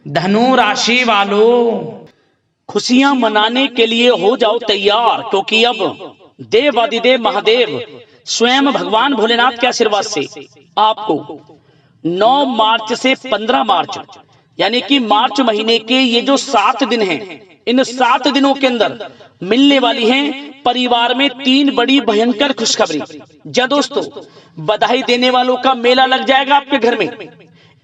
धनु राशि वालों, खुशियां मनाने के लिए हो जाओ तैयार, क्योंकि अब देवादिदेव महादेव स्वयं भगवान भोलेनाथ के आशीर्वाद से आपको 9 मार्च से 15 मार्च यानी कि मार्च महीने के ये जो 7 दिन हैं, इन 7 दिनों के अंदर मिलने वाली हैं परिवार में 3 बड़ी भयंकर खुशखबरी। जी दोस्तों, बधाई देने वालों का मेला लग जाएगा आपके घर में।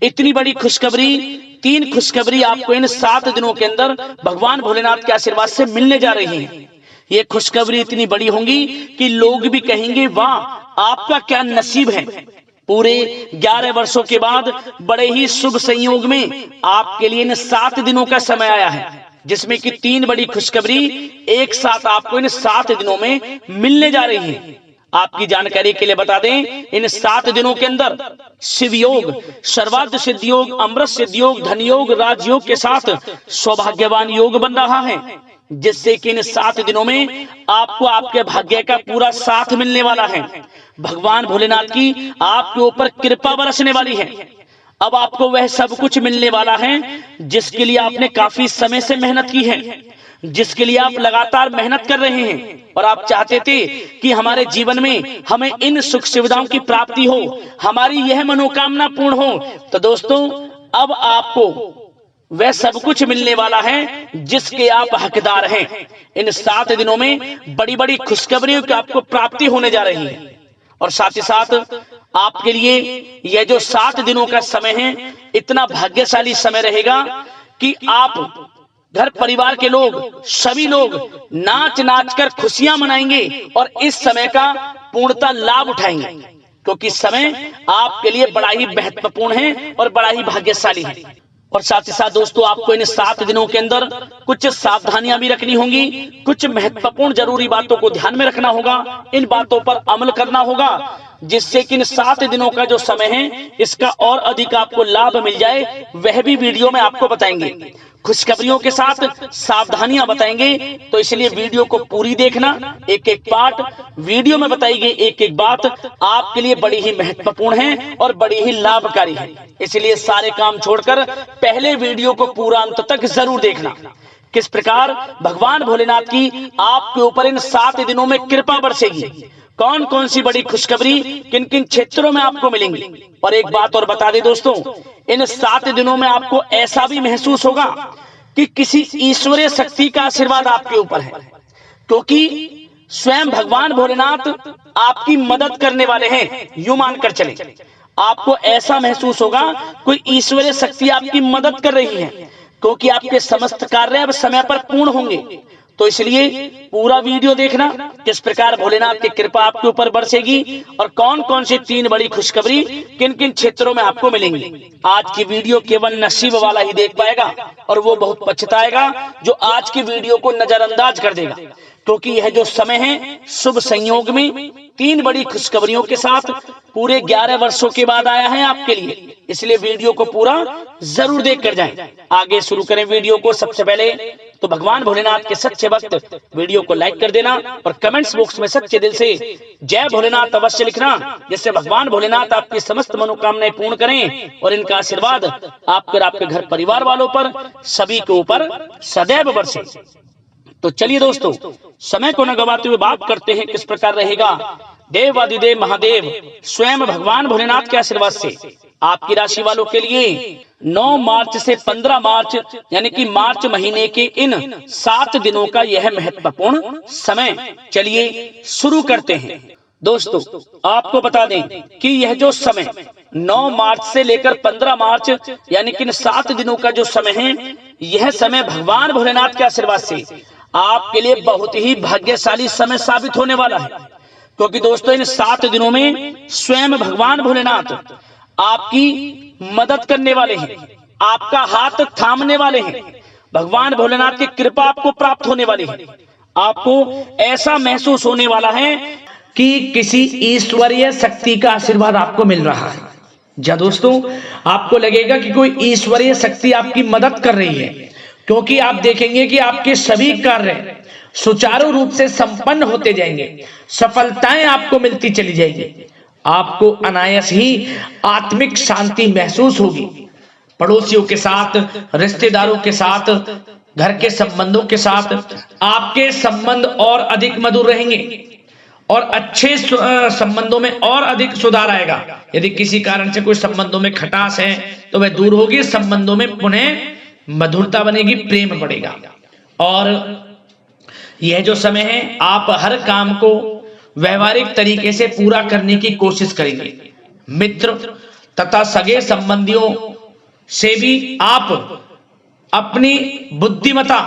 इतनी बड़ी खुशखबरी, 3 खुशखबरी आपको इन 7 दिनों के अंदर भगवान भोलेनाथ के आशीर्वाद से मिलने जा रही हैं। ये खुशखबरी इतनी बड़ी होंगी कि लोग भी कहेंगे वाह, आपका क्या नसीब है। पूरे 11 वर्षों के बाद बड़े ही शुभ संयोग में आपके लिए इन 7 दिनों का समय आया है, जिसमें कि 3 बड़ी खुशखबरी एक साथ आपको इन 7 दिनों में मिलने जा रही है। आपकी जानकारी के लिए बता दें, इन 7 दिनों के अंदर शिव योग, सर्वार्थ सिद्धि योग, अमृत सिद्धि योग, धन योग, राजयोग के साथ सौभाग्यवान योग बन रहा है, जिससे कि इन 7 दिनों में आपको आपके भाग्य का पूरा साथ मिलने वाला है। भगवान भोलेनाथ की आपके ऊपर कृपा बरसने वाली है। अब आपको वह सब कुछ मिलने वाला है जिसके लिए आपने काफी समय से मेहनत की है, जिसके लिए आप लगातार मेहनत कर रहे हैं और आप चाहते थे कि हमारे जीवन में हमें इन सुख सुविधाओं की प्राप्ति हो, हमारी यह मनोकामना पूर्ण हो। तो दोस्तों, अब आपको वह सब कुछ मिलने वाला है जिसके आप हकदार हैं। इन 7 दिनों में बड़ी बड़ी खुशखबरियों की आपको प्राप्ति होने जा रही है और साथ ही साथ आपके लिए यह जो 7 दिनों का समय है, इतना भाग्यशाली समय रहेगा कि आप घर परिवार के लोग, सभी लोग नाच नाच कर खुशियां मनाएंगे और इस समय का पूर्णतः लाभ उठाएंगे, क्योंकि समय आपके लिए बड़ा ही महत्वपूर्ण है और बड़ा ही भाग्यशाली है। और साथ ही साथ दोस्तों, आपको इन 7 दिनों के अंदर कुछ सावधानियां भी रखनी होंगी, कुछ महत्वपूर्ण जरूरी बातों को ध्यान में रखना होगा, इन बातों पर अमल करना होगा, जिससे कि इन 7 दिनों का जो समय है इसका और अधिक आपको लाभ मिल जाए। वह भी वीडियो में आपको बताएंगे, खुशखबरियों के साथ सावधानियां बताएंगे। तो इसलिए वीडियो को पूरी देखना, एक एक पार्ट वीडियो में बताई गई एक एक बात आपके लिए बड़ी ही महत्वपूर्ण है और बड़ी ही लाभकारी है। इसलिए सारे काम छोड़कर पहले वीडियो को पूरा अंत तक जरूर देखना। किस प्रकार भगवान भोलेनाथ की आपके ऊपर इन 7 दिनों में कृपा बरसेगी, कौन कौन सी बड़ी खुशखबरी किन किन क्षेत्रों में आपको मिलेंगी। और एक बात और बता दें दोस्तों, इन 7 दिनों में आपको ऐसा भी महसूस होगा कि किसी ईश्वरीय शक्ति का आशीर्वाद आपके ऊपर है, क्योंकि स्वयं भगवान भोलेनाथ आपकी मदद करने वाले हैं। यूं मानकर चले, आपको ऐसा महसूस होगा कोई ईश्वरीय शक्ति आपकी मदद कर रही है, क्योंकि आपके समस्त कार्य अब समय पर पूर्ण होंगे। तो इसलिए पूरा वीडियो देखना, किस प्रकार भोलेनाथ की कृपा आपके ऊपर बरसेगी और कौन कौन सी 3 बड़ी खुशखबरी किन किन क्षेत्रों में आपको मिलेंगी। आज की वीडियो केवल नसीब वाला ही देख पाएगा और वो बहुत पछताएगा जो आज की वीडियो को नजरअंदाज कर देगा, क्योंकि यह जो समय है शुभ संयोग में 3 बड़ी खुशखबरियों के साथ पूरे 11 वर्षों के बाद आया है आपके लिए। इसलिए वीडियो को पूरा जरूर देख कर जाएं। आगे शुरू करें वीडियो को। सबसे पहले तो भगवान भोलेनाथ के सच्चे भक्त वीडियो को लाइक कर देना और कमेंट्स बॉक्स में सच्चे दिल से जय भोलेनाथ अवश्य लिखना, जिससे भगवान भोलेनाथ आपकी समस्त मनोकामनाएं पूर्ण करें और इनका आशीर्वाद आप पर, आपके घर परिवार वालों पर, सभी के ऊपर सदैव बरसे। तो चलिए दोस्तों, समय को न गवाते हुए बात करते हैं किस प्रकार रहेगा देवादिदेव महादेव स्वयं भगवान भोलेनाथ के आशीर्वाद से आपकी राशि वालों के लिए 9 मार्च से 15 मार्च यानी कि मार्च महीने के इन 7 दिनों का यह महत्वपूर्ण समय। चलिए शुरू करते हैं। दोस्तों, आपको बता दें कि यह जो समय 9 मार्च से लेकर 15 मार्च यानी कि इन 7 दिनों का जो समय है, यह समय भगवान भोलेनाथ के आशीर्वाद से आपके लिए बहुत ही भाग्यशाली समय साबित होने वाला है, क्योंकि दोस्तों इन 7 दिनों में स्वयं भगवान भोलेनाथ आपकी मदद करने वाले हैं, आपका हाथ थामने वाले हैं। भगवान भोलेनाथ की कृपा आपको प्राप्त होने वाली है। आपको ऐसा महसूस होने वाला है कि किसी ईश्वरीय शक्ति का आशीर्वाद आपको मिल रहा है। जी दोस्तों, आपको लगेगा कि कोई ईश्वरीय शक्ति आपकी मदद कर रही है, क्योंकि आप देखेंगे कि आपके सभी कार्य सुचारू रूप से संपन्न होते जाएंगे, सफलताएं आपको मिलती चली जाएगी, आपको अनायास ही आत्मिक शांति महसूस होगी। पड़ोसियों के साथ, रिश्तेदारों के साथ, घर के संबंधों के साथ आपके संबंध और अधिक मधुर रहेंगे और अच्छे संबंधों में और अधिक सुधार आएगा। यदि किसी कारण से कोई संबंधों में खटास है तो वह दूर होगी, संबंधों में पुनः मधुरता बनेगी, प्रेम बढ़ेगा। और यह जो समय है आप हर काम को व्यवहारिक तरीके से पूरा करने की कोशिश करेंगे। मित्र तथा सगे संबंधियों से भी आप अपनी बुद्धिमत्ता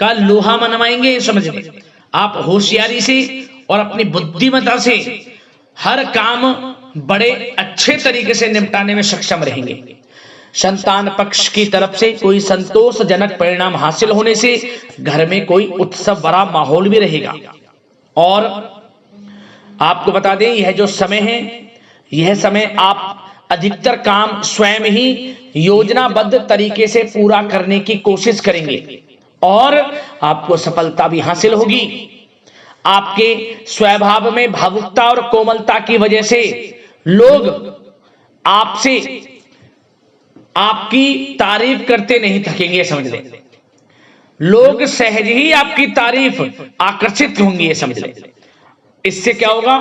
का लोहा मनवाएंगे। समझिए, आप होशियारी से और अपनी बुद्धिमत्ता से हर काम बड़े अच्छे तरीके से निपटाने में सक्षम रहेंगे। संतान पक्ष की तरफ से कोई संतोषजनक परिणाम हासिल होने से घर में कोई उत्सव भरा माहौल भी रहेगा। और आपको बता दें, यह जो समय है, यह समय आप अधिकतर काम स्वयं ही योजनाबद्ध तरीके से पूरा करने की कोशिश करेंगे और आपको सफलता भी हासिल होगी। आपके स्वभाव में भावुकता और कोमलता की वजह से लोग आपसे आपकी तारीफ करते नहीं थकेंगे। समझ लें, लोग सहज ही आपकी तारीफ आकर्षित होंगे। समझ लें, इससे क्या होगा,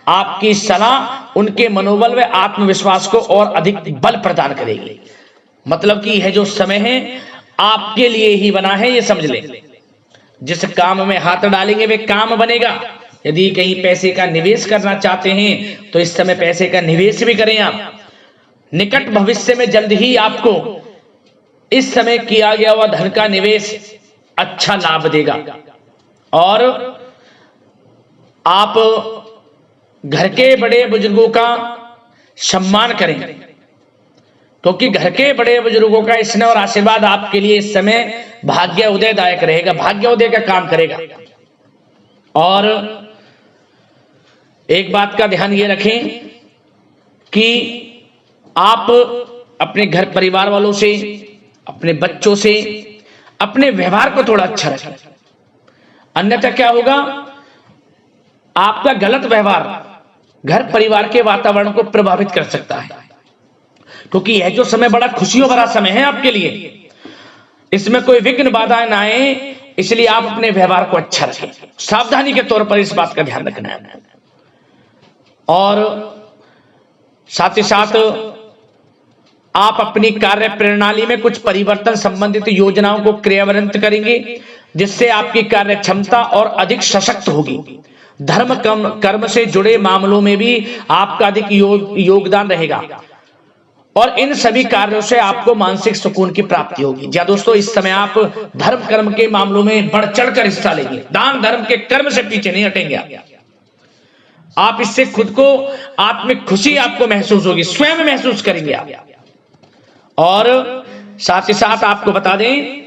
आपकी सलाह उनके मनोबल व आत्मविश्वास को और अधिक बल प्रदान करेगी। मतलब कि यह जो समय है आपके लिए ही बना है, ये समझ लें। जिस काम में हाथ डालेंगे वे काम बनेगा। यदि कहीं पैसे का निवेश करना चाहते हैं तो इस समय पैसे का निवेश भी करें आप। निकट भविष्य में जल्द ही आपको इस समय किया गया हुआ धन का निवेश अच्छा लाभ देगा। और आप घर के बड़े बुजुर्गों का सम्मान करें, क्योंकि घर के बड़े बुजुर्गों का स्नेह और आशीर्वाद आपके लिए इस समय भाग्य उदयदायक रहेगा, भाग्य उदय का काम करेगा। और एक बात का ध्यान ये रखें कि आप अपने घर परिवार वालों से, अपने बच्चों से अपने व्यवहार को थोड़ा अच्छा रखें। अन्यथा क्या होगा, आपका गलत व्यवहार घर परिवार के वातावरण को प्रभावित कर सकता है। क्योंकि यह जो समय बड़ा खुशियों भरा समय है आपके लिए, इसमें कोई विघ्न बाधा ना आए, इसलिए आप अपने व्यवहार को अच्छा रखें। सावधानी के तौर पर इस बात का ध्यान रखना है। और साथ ही साथ आप अपनी कार्य प्रणाली में कुछ परिवर्तन संबंधित योजनाओं को क्रियान्वित करेंगे, जिससे आपकी कार्य क्षमता और अधिक सशक्त होगी। धर्म कर्म से जुड़े मामलों में भी आपका अधिक योगदान रहेगा और इन सभी कार्यों से आपको मानसिक सुकून की प्राप्ति होगी। जी दोस्तों, इस समय आप धर्म कर्म के मामलों में बढ़ चढ़कर हिस्सा लेंगे। दान धर्म के कर्म से पीछे नहीं हटेंगे आप। इससे खुद को आत्मिक खुशी आपको महसूस होगी, स्वयं महसूस करेंगे आप। और साथ ही साथ आपको बता दें,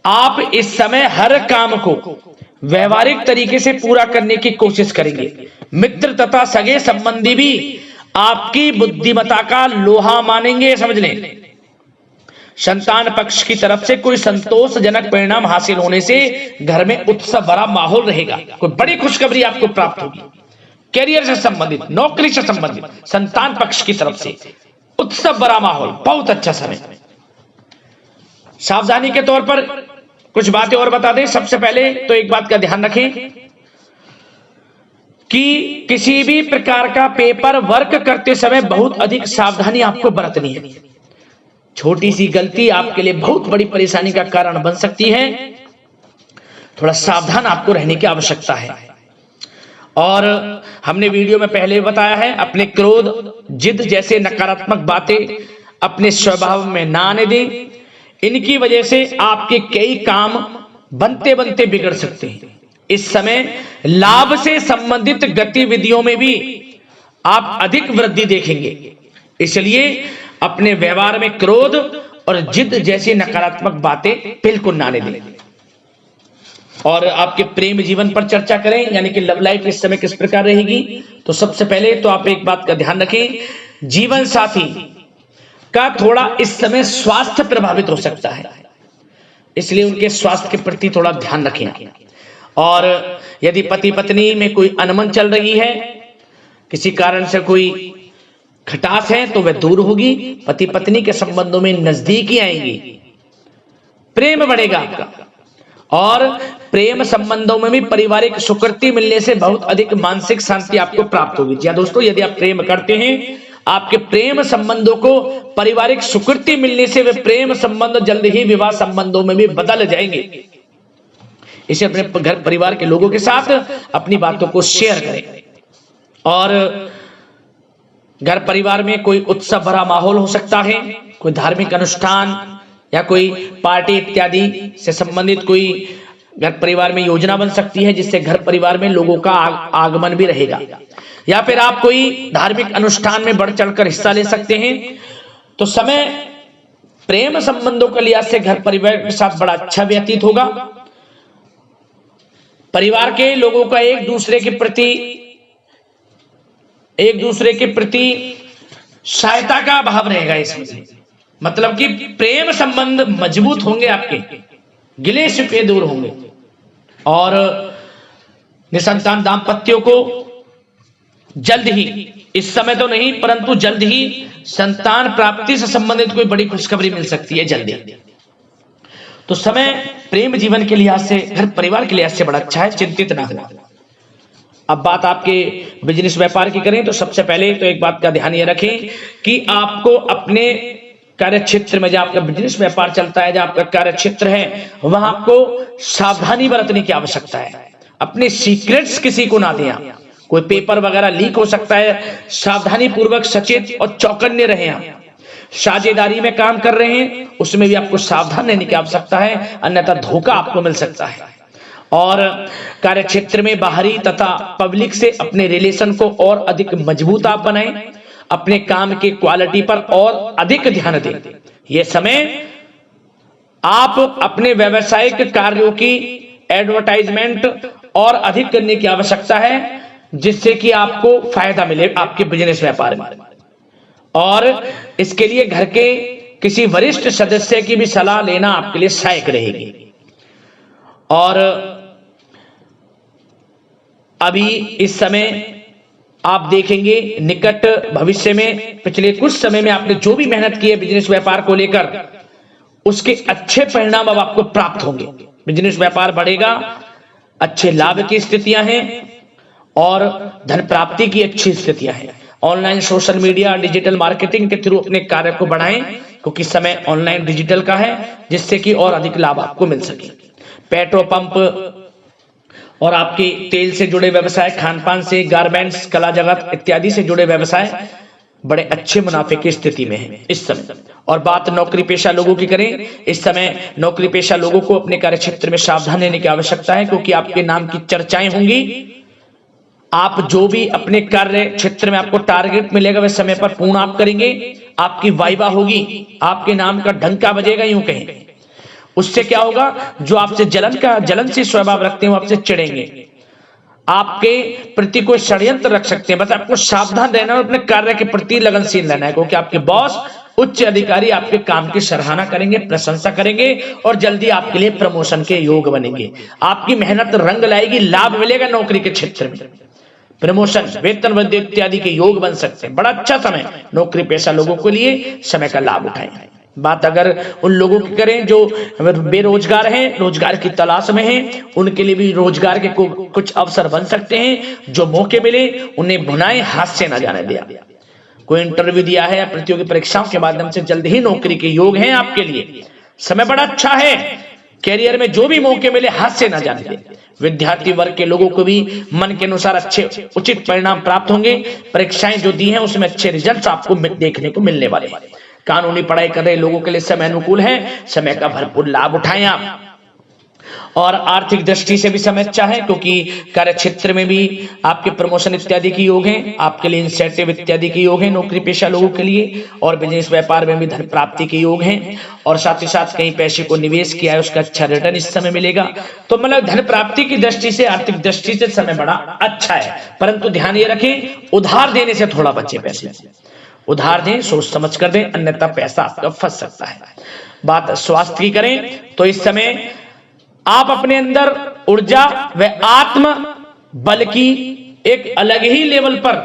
आप इस समय हर काम को व्यवहारिक तरीके से पूरा करने की कोशिश करेंगे। मित्र तथा सगे संबंधी भी आपकी बुद्धिमत्ता का लोहा मानेंगे। समझ लें, संतान पक्ष की तरफ से कोई संतोषजनक परिणाम हासिल होने से घर में उत्सव भरा माहौल रहेगा। कोई बड़ी खुशखबरी आपको प्राप्त होगी। कैरियर से संबंधित, नौकरी से संबंधित, संतान पक्ष की तरफ से उत्सव भरा माहौल, बहुत अच्छा समय। सावधानी के तौर पर कुछ बातें और बता दें। सबसे पहले तो एक बात का ध्यान रखें कि किसी भी प्रकार का पेपर वर्क करते समय बहुत अधिक सावधानी आपको बरतनी है। छोटी सी गलती आपके लिए बहुत बड़ी परेशानी का कारण बन सकती है। थोड़ा सावधान आपको रहने की आवश्यकता है। और हमने वीडियो में पहले बताया है, अपने क्रोध, जिद जैसे नकारात्मक बातें अपने स्वभाव में ना आने दें। इनकी वजह से आपके कई काम बनते बनते बिगड़ सकते हैं। इस समय लाभ से संबंधित गतिविधियों में भी आप अधिक वृद्धि देखेंगे, इसलिए अपने व्यवहार में क्रोध और जिद जैसी नकारात्मक बातें बिल्कुल ना आने दें। और आपके प्रेम जीवन पर चर्चा करें, यानी कि लव लाइफ इस समय किस प्रकार रहेगी। तो सबसे पहले तो आप एक बात का ध्यान रखें, जीवन साथी का थोड़ा इस समय स्वास्थ्य प्रभावित हो सकता है, इसलिए उनके स्वास्थ्य के प्रति थोड़ा ध्यान रखें। और यदि पति पत्नी में कोई अनबन चल रही है, किसी कारण से कोई खटास है तो वह दूर होगी, पति पत्नी के संबंधों में नजदीकी आएंगी, प्रेम बढ़ेगा आपका। और प्रेम संबंधों में भी पारिवारिक स्वीकृति मिलने से बहुत अधिक मानसिक शांति आपको प्राप्त होगी। जी दोस्तों, यदि आप प्रेम करते हैं, आपके प्रेम संबंधों को पारिवारिक स्वीकृति मिलने से वे प्रेम संबंध जल्द ही विवाह संबंधों में भी बदल जाएंगे। इसे अपने घर परिवार के लोगों के साथ अपनी बातों को शेयर करें। और घर परिवार में कोई उत्सव भरा माहौल हो सकता है, कोई धार्मिक अनुष्ठान या कोई पार्टी इत्यादि से संबंधित कोई घर परिवार में योजना बन सकती है, जिससे घर परिवार में लोगों का आगमन भी रहेगा। या फिर आप कोई धार्मिक अनुष्ठान में बढ़ चढ़कर हिस्सा ले सकते हैं। तो समय प्रेम संबंधों के लिहाज से घर परिवार के साथ बड़ा अच्छा व्यतीत होगा। परिवार के लोगों का एक दूसरे के प्रति सहायता का भाव रहेगा इसमें, मतलब कि प्रेम संबंध मजबूत होंगे, आपके गिले शिकवे दूर होंगे। और निसंतान दाम्पत्यों को जल्द ही, इस समय तो नहीं परंतु जल्द ही संतान प्राप्ति से संबंधित कोई बड़ी खुशखबरी मिल सकती है जल्दी। तो समय प्रेम जीवन के लिहाज से, घर परिवार के लिहाज से बड़ा अच्छा है, चिंतित ना हो। अब बात आपके बिजनेस व्यापार की करें तो सबसे पहले तो एक बात का ध्यान ये रखें कि आपको अपने कार्य क्षेत्र में, जहां आपका बिजनेस व्यापार चलता है, जहां आपका कार्य क्षेत्र है, वहां आपको सावधानी बरतने की आवश्यकता है। अपने सीक्रेट्स किसी को ना दें। कोई पेपर वगैरह लीक हो सकता है, सावधानी पूर्वक सचेत और चौकन्ने रहें। आप साझेदारी में काम कर रहे हैं, उसमें भी आपको सावधान रहने की आवश्यकता है, अन्यथा धोखा आपको मिल सकता है। और कार्य क्षेत्र में बाहरी तथा पब्लिक से अपने रिलेशन को और अधिक मजबूत आप बनाएं। अपने काम की क्वालिटी पर और अधिक ध्यान दें। यह समय आप अपने व्यावसायिक कार्यों की एडवर्टाइजमेंट और अधिक करने की आवश्यकता है, जिससे कि आपको फायदा मिले आपके बिजनेस व्यापार में। और इसके लिए घर के किसी वरिष्ठ सदस्य की भी सलाह लेना आपके लिए सहायक रहेगी। और अभी इस समय आप देखेंगे निकट भविष्य में, पिछले कुछ समय में आपने जो भी मेहनत की है बिजनेस व्यापार को लेकर, उसके अच्छे परिणाम अब आपको प्राप्त होंगे। बिजनेस व्यापार बढ़ेगा, अच्छे लाभ की स्थितियां हैं और धन प्राप्ति की अच्छी स्थितियां हैं। Online social media digital marketing के थ्रू अपने कार्य को बढ़ाएं, क्योंकि समय ऑनलाइन डिजिटल का है, जिससे कि और अधिक लाभ आपको मिल सके। पेट्रोल पंप और आपके तेल से जुड़े व्यवसाय, खान पान से, गारमेंट्स, कला जगत इत्यादि से जुड़े व्यवसाय बड़े अच्छे मुनाफे की स्थिति में है इस समय। और बात नौकरी पेशा लोगों की करें, इस समय नौकरी पेशा लोगों को अपने कार्य क्षेत्र में सावधान रहने की आवश्यकता है, क्योंकि आपके नाम की चर्चाएं होंगी। आप जो भी अपने कार्य क्षेत्र में आपको टारगेट मिलेगा वह समय पर पूर्ण आप करेंगे। आपकी वाइवा होगी, आपके नाम का डंका बजेगा, यूं कहें। उससे क्या होगा, जो आपसे जलनशील स्वभाव रखते हैं वो आपसे चिढ़ेंगे, आपके प्रति कोई षड्यंत्र रख सकते हैं। बस आपको सावधान रहना और अपने कार्य के प्रति लगनशील रहना है, क्योंकि आपके बॉस, उच्च अधिकारी आपके काम की सराहना करेंगे, प्रशंसा करेंगे और जल्दी आपके लिए प्रमोशन के योग बनेंगे। आपकी मेहनत रंग लाएगी, लाभ मिलेगा नौकरी के क्षेत्र में, प्रमोशन, वेतन वृद्धि इत्यादि के योग बन सकते हैं। बड़ा अच्छा समय नौकरी पेशा लोगों के लिए, समय का लाभ उठाएं। बात अगर उन लोगों की करें जो बेरोजगार हैं, रोजगार की तलाश में हैं, उनके लिए भी रोजगार के कुछ अवसर बन सकते हैं। जो मौके मिले उन्हें भुनाएं, हाथ से ना जाने दिया। कोई इंटरव्यू दिया है या प्रतियोगी परीक्षाओं के माध्यम से जल्द ही नौकरी के योग हैं आपके लिए। समय बड़ा अच्छा है, कैरियर में जो भी मौके मिले हाथ से ना जाने दें। विद्यार्थी वर्ग के लोगों को भी मन के अनुसार अच्छे उचित परिणाम प्राप्त होंगे। परीक्षाएं जो दी हैं उसमें अच्छे रिजल्ट आपको देखने को मिलने वाले हैं। कानूनी पढ़ाई कर रहे लोगों के लिए समय अनुकूल है, समय का भरपूर लाभ उठाएं आप। और आर्थिक दृष्टि से भी समय अच्छा है, क्योंकि कार्य क्षेत्र में भी आपके प्रमोशन इत्यादि के योग हैं, आपके लिए इंसेंटिव इत्यादि के योग हैं नौकरी पेशा लोगों के लिए। और बिजनेस व्यापार में भी धन प्राप्ति के योग हैं, और साथ ही साथ कहीं पैसे को निवेश किया है उसका अच्छा रिटर्न इस समय मिलेगा। तो मतलब धन प्राप्ति की दृष्टि से, आर्थिक दृष्टि से समय बड़ा अच्छा है। परंतु ध्यान ये रखें, उधार देने से थोड़ा बचे। पैसे उधार दें, सोच समझ कर दें, अन्यथा पैसा आपका फंस सकता है। बात स्वास्थ्य की करें तो इस समय आप अपने अंदर ऊर्जा व आत्म बल की एक अलग ही लेवल पर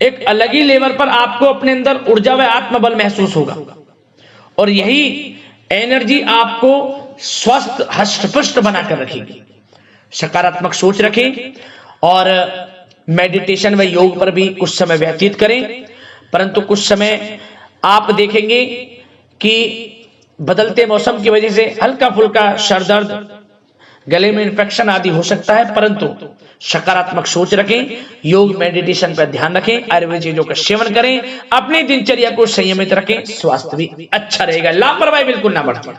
एक अलग ही लेवल पर आपको अपने अंदर ऊर्जा व आत्मबल महसूस होगा और यही एनर्जी आपको स्वस्थ हष्ट-पुष्ट बनाकर रखेगी। सकारात्मक सोच रखें और मेडिटेशन व योग पर भी कुछ समय व्यतीत करें, परंतु कुछ समय आप देखेंगे कि बदलते मौसम की वजह से हल्का फुल्का सर दर्द, गले में इन्फेक्शन आदि हो सकता है, परंतु सकारात्मक सोच रखें, योग मेडिटेशन पर ध्यान रखें, आयुर्वेद चीजों का सेवन करें, अपनी दिनचर्या को संयमित रखें, स्वास्थ्य भी अच्छा रहेगा, लापरवाही बिल्कुल ना बरतें।